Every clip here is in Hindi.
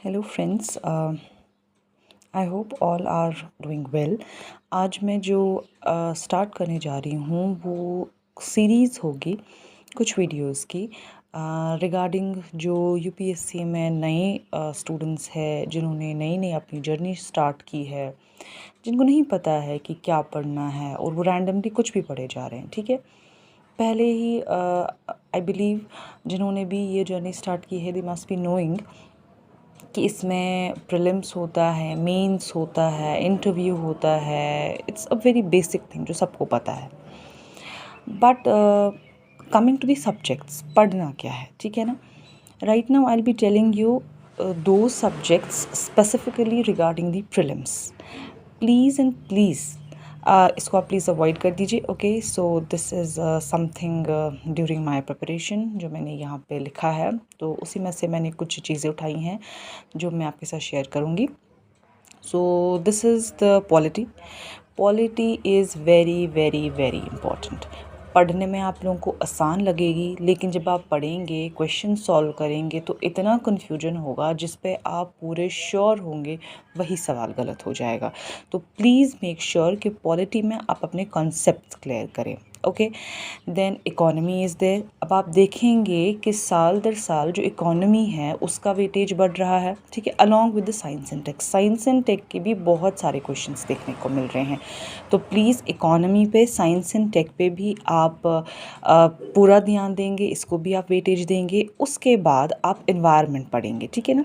Hello friends, I hope all are doing well. आज मैं जो स्टार्ट करने जा रही हूँ वो सीरीज़ होगी कुछ वीडियोस की रिगार्डिंग जो यूपीएससी में नए स्टूडेंट्स हैं जिन्होंने नई नई अपनी जर्नी स्टार्ट की है, जिनको नहीं पता है कि क्या पढ़ना है और वो रैंडमली कुछ भी पढ़े जा रहे हैं। ठीक है, पहले ही आई बिलीव जिन्होंने भी ये जर्नी स्टार्ट की है दे मस्ट बी नोइंग कि इसमें प्रीलिम्स होता है, मेंस होता है, इंटरव्यू होता है। It's a very basic thing जो सबको पता है। But coming to the subjects, पढ़ना क्या है, ठीक है ना। Right now I will be telling you दो subjects specifically regarding the prelims. Please and please इसको आप प्लीज़ अवॉइड कर दीजिए। Okay, so this is something during my preparation जो मैंने यहाँ पे लिखा है, तो उसी में से मैंने कुछ चीज़ें उठाई हैं जो मैं आपके साथ शेयर करूँगी। सो this is the polity. Polity is very very very important. पढ़ने में आप लोगों को आसान लगेगी, लेकिन जब आप पढ़ेंगे, क्वेश्चन सॉल्व करेंगे तो इतना कन्फ्यूजन होगा जिस पे आप पूरे श्योर होंगे वही सवाल गलत हो जाएगा। तो प्लीज़ मेक श्योर कि पॉलिटी में आप अपने कॉन्सेप्ट्स क्लियर करें। Okay, then economy is there. अब आप देखेंगे कि साल दर साल जो इकोनॉमी है उसका वेटेज बढ़ रहा है, ठीक है, along with the science and tech. Science and tech के भी बहुत सारे क्वेश्चंस देखने को मिल रहे हैं। तो प्लीज़ इकोनॉमी पे, साइंस एंड टेक पे भी आप पूरा ध्यान देंगे, इसको भी आप वेटेज देंगे। उसके बाद आप एनवायरनमेंट पढ़ेंगे, ठीक है ना।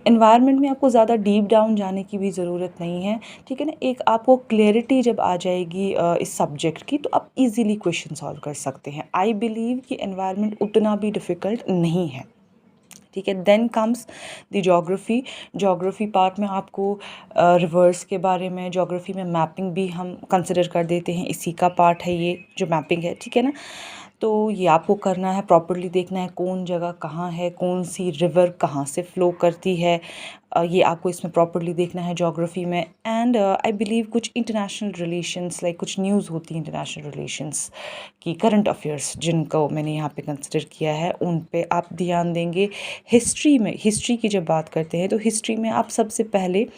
एनवायरनमेंट में आपको ज़्यादा डीप डाउन जाने की भी ज़रूरत नहीं है, ठीक है ना। एक आपको क्लैरिटी जब आ जाएगी इस सब्जेक्ट की तो आप इजीली क्वेश्चन सॉल्व कर सकते हैं। आई बिलीव कि एनवायरनमेंट उतना भी डिफ़िकल्ट नहीं है, ठीक है। Then comes the geography. Geography part में आपको रिवर्स के बारे में, ज्योग्राफी में मैपिंग भी हम कंसिडर कर देते हैं, इसी का पार्ट है ये जो मैपिंग है, ठीक है ना। तो ये आपको करना है, प्रॉपर्ली देखना है कौन जगह कहाँ है, कौन सी रिवर कहाँ से फ़्लो करती है, ये आपको इसमें प्रॉपर्ली देखना है ज्योग्राफी में। एंड आई बिलीव कुछ इंटरनेशनल रिलेशंस, लाइक कुछ न्यूज़ होती है इंटरनेशनल रिलेशंस की, करंट अफेयर्स जिनको मैंने यहाँ पे कंसिडर किया है उन पे आप ध्यान देंगे। हिस्ट्री में, हिस्ट्री की जब बात करते हैं तो हिस्ट्री में आप सबसे पहले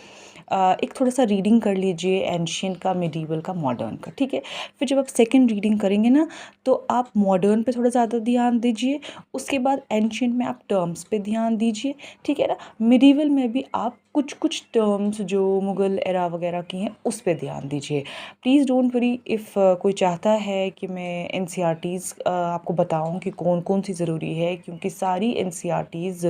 एक थोड़ा सा रीडिंग कर लीजिए एंशियंट का, मिडीवल का, मॉडर्न का, ठीक है। फिर जब आप सेकंड रीडिंग करेंगे ना तो आप मॉडर्न पे थोड़ा ज़्यादा ध्यान दीजिए। उसके बाद एंशियंट में आप टर्म्स पे ध्यान दीजिए, ठीक है ना। मिडीवल में भी आप कुछ कुछ टर्म्स जो मुग़ल एरा वगैरह की हैं उस पे ध्यान दीजिए। प्लीज़ डोंट वरी इफ़ कोई चाहता है कि मैं एनसीईआरटीज़ आपको बताऊं कि कौन कौन सी ज़रूरी है, क्योंकि सारी एनसीईआरटीज़